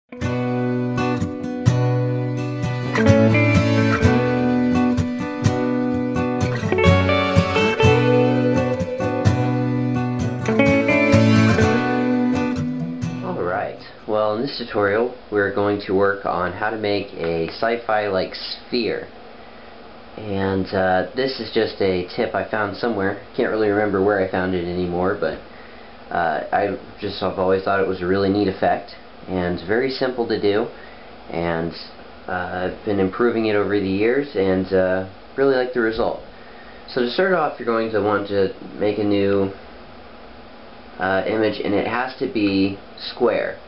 Alright, well in this tutorial we're going to work on how to make a sci-fi like sphere. And this is just a tip I found somewhere. Can't really remember where I found it anymore, but I've always thought it was a really neat effect and very simple to do, and I've been improving it over the years and really like the result. So to start off, you're going to want to make a new image, and it has to be square.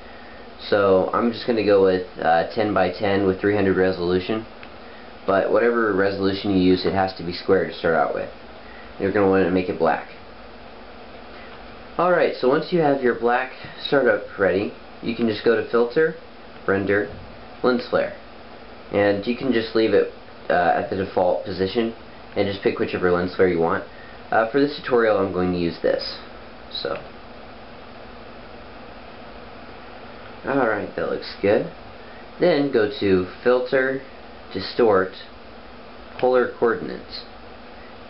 So I'm just going to go with 10 by 10 with 300 resolution, but whatever resolution you use, it has to be square to start out with. You're going to want to make it black. Alright, so once you have your black startup ready, you can just go to Filter, Render, Lens Flare. And you can just leave it at the default position and just pick whichever lens flare you want. For this tutorial I'm going to use this. Alright, that looks good. Then go to Filter, Distort, Polar Coordinates.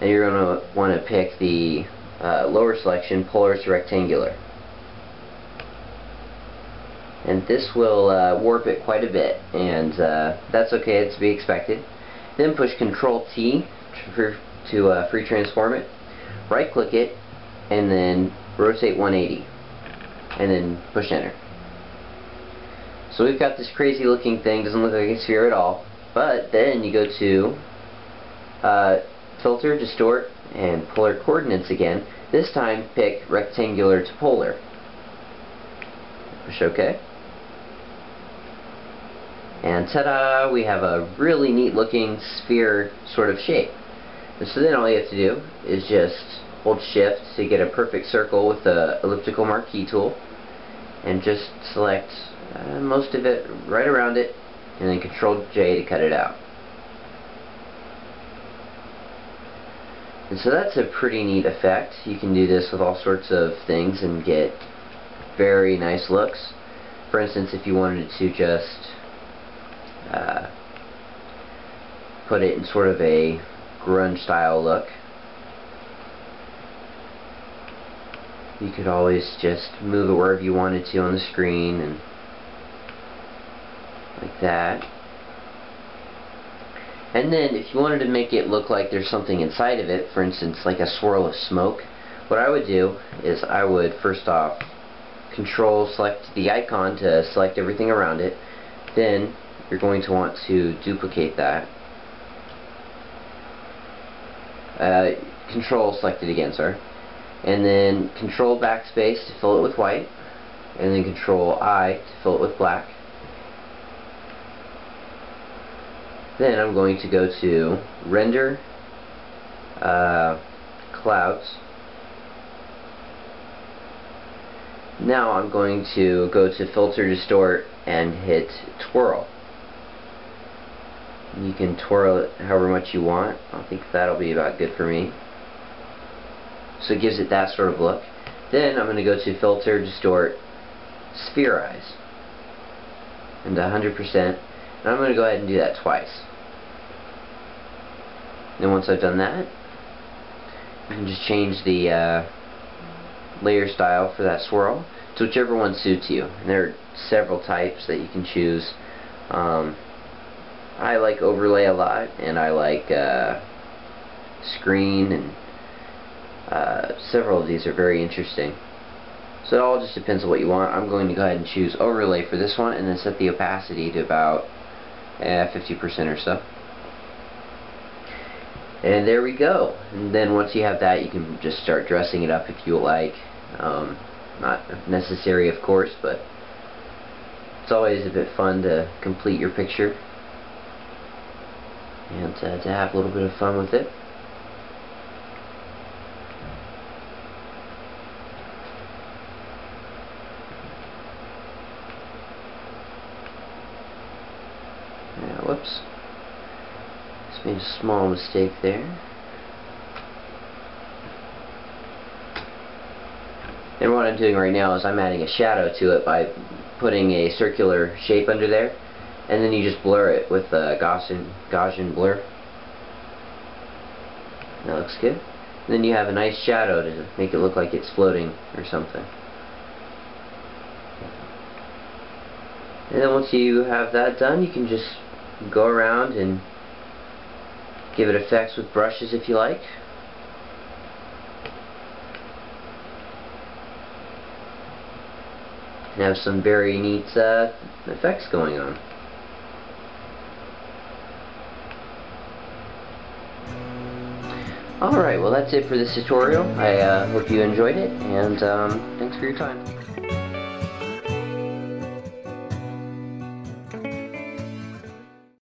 And you're going to want to pick the lower selection, Polar to Rectangular. And this will warp it quite a bit, and that's okay, it's to be expected. Then push Control T to free transform it. Right click it, and then rotate 180. And then push Enter. So we've got this crazy looking thing, doesn't look like a sphere at all. But then you go to Filter, Distort, and Polar Coordinates again. This time pick Rectangular to Polar. Push OK. And ta-da! We have a really neat looking sphere sort of shape. And so then all you have to do is just hold Shift to get a perfect circle with the elliptical marquee tool, and just select most of it right around it, and then Control J to cut it out. And so that's a pretty neat effect. You can do this with all sorts of things and get very nice looks. For instance, if you wanted to just put it in sort of a grunge style look, you could always just move it wherever you wanted to on the screen, and like that. And then if you wanted to make it look like there's something inside of it, for instance like a swirl of smoke, what I would do is I would first off Control select the icon to select everything around it. Then you're going to want to duplicate that. Control select it again, sorry. And then Control backspace to fill it with white, and then Control I to fill it with black. Then I'm going to go to Render, Clouds. Now I'm going to go to Filter, Distort, and hit Twirl. You can twirl it however much you want. I think that'll be about good for me. So it gives it that sort of look. Then I'm going to go to Filter, Distort, Spherize, and 100%. And I'm going to go ahead and do that twice. Then once I've done that, you can just change the layer style for that swirl to whichever one suits you. And there are several types that you can choose. I like overlay a lot, and I like screen, and several of these are very interesting. So it all just depends on what you want. I'm going to go ahead and choose overlay for this one, and then set the opacity to about 50% or so. And there we go. And then once you have that, you can just start dressing it up if you like. Not necessary, of course, but it's always a bit fun to complete your picture and to have a little bit of fun with it. Whoops. Just made a small mistake there. And what I'm doing right now is I'm adding a shadow to it by putting a circular shape under there, and then you just blur it with Gaussian blur. That looks good. And then you have a nice shadow to make it look like it's floating or something. And then once you have that done, you can just go around and give it effects with brushes if you like. And have some very neat effects going on. Alright, well that's it for this tutorial. I hope you enjoyed it, and thanks for your time.